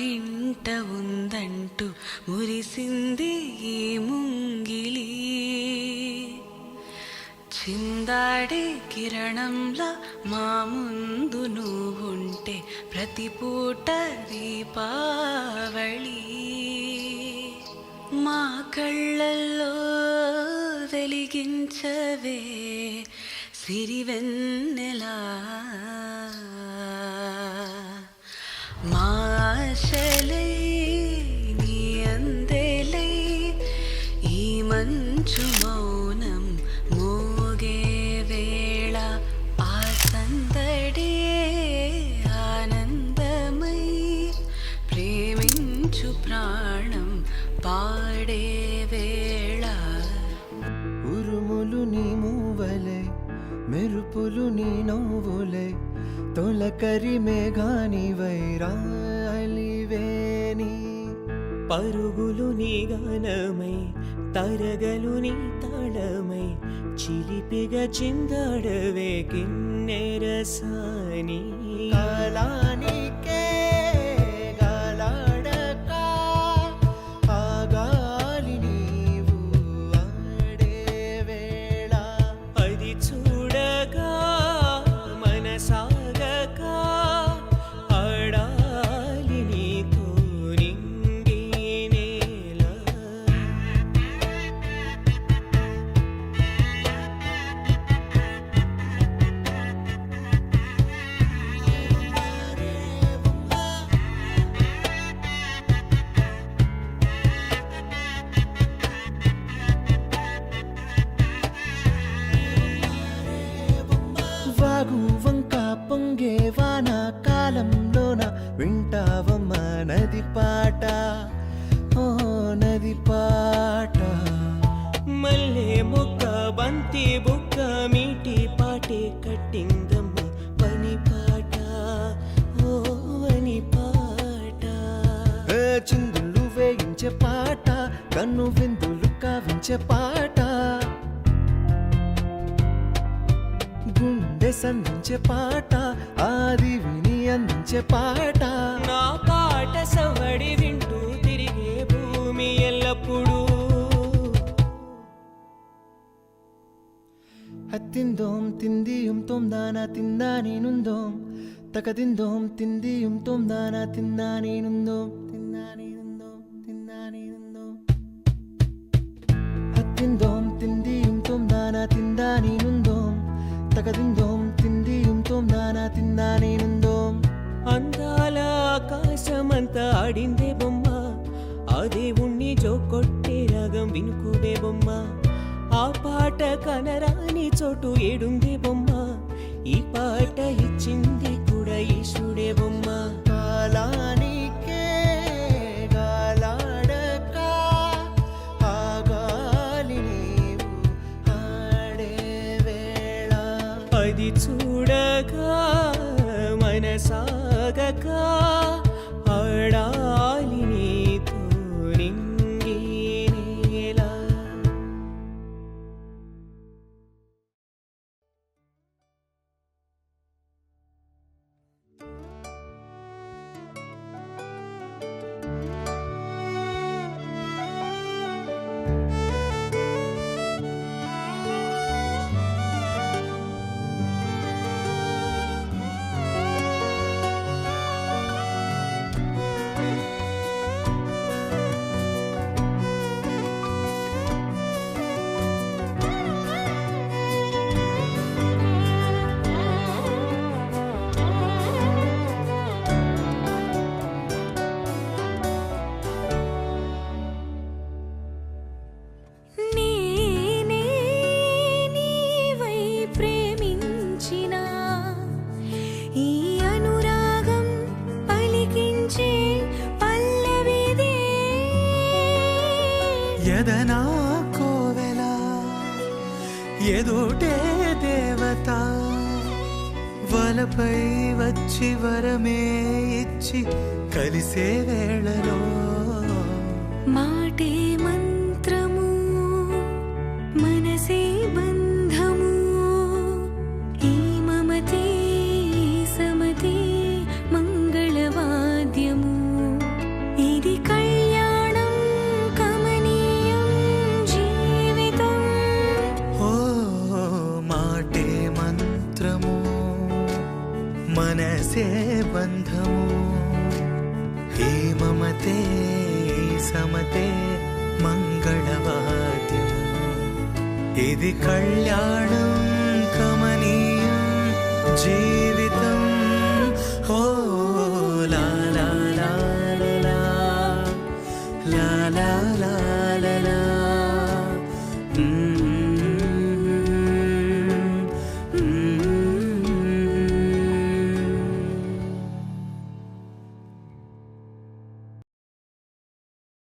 ఇంట ఉందంటూ మురిసింది ఈ ముంగిలి. చిందాడే కిరణంలా మా ముందు నువ్వుంటే ప్రతి పూట దీపావళి. మా కళ్ళల్లో వెలిగించవే సిరివెన్నెలా. మా ఆశలై నీ అందెలై ఈ మంచు మౌనం మోగే వేళ ఆ సందడే ఆనందమై ప్రేమించు ప్రాణం పాడే వేళ. ఉరుములు నీ మూవలే మెరుపులు నీ నవ్వులే తొలకరి మేఘాని వైరాలివేని. పరుగులు నీ గానమై తరగలు నీ తాళమై చిలిపిగా చిందాడవే కిన్నెరసాని. కాలానికే గాలాడక ఆ గాలి నీవు ఆడే వేళ. అది చూడగా మనసాగక ఆడాలి నీతో నింగి నేల. వాగు వంక పొంగే వాన కాలంలోన వింటావమ్మ నది పాట, ఓ నది పాట. మల్లె మొక్క బంతి బుక్క మీటి పాటే కట్టిందమ్మ పని పాట, ఓ అని పాట. చిందులు వేయించే పాట కన్ను విందులు కావించే పాట. గుండె సంధించే పాట ఆది విని అందించే పాట. నా పాట సవడి వింటూ తిరిగే భూమి ఎల్లప్పుడూ. హత్తిందోం తిందియుం తొందాన తిందా నేనుందోం తకదిందోం తిందియుం తొందాన తిందా నేనుందోం తిందా నేనుందోం తిందా నేనుందోం. హత్తిందోం తిందియుం తొందాన తిందా నేనుందోం తకదిందోం తిందియుం తొందాన తిందా నేనుందోం. అందాల ఆకాశమంతా ఆడిందే బొమ్మ, ఆ దేవుణ్ణి జోకొట్టే రాగం వినుకువే బొమ్మ. ఆ పాట కనరాని చోటు ఏడుందే బొమ్మ, ఈ పాట ఇచ్చింది కూడా ఈశుడే బొమ్మ. కాలానికే గాలాడక ఆ గాలి నీవు ఆడే వేళ. అది చూడగా మనసాగక ఆడాలి నీతో నింగి నేల. ఎదనా కోవెల ఎదుటే దేవత వలపై వచ్చి వరమే ఇచ్చి కలిసే వేళలో మాటే మంత్రము మనసే బంధము ఈ మమతే సమతే మంగళవాద్యము సమతే మంగళవాద్యం ఇది కళ్యాణం కమనీయం జీవితం ఓ లా లా లా లా లా లా లా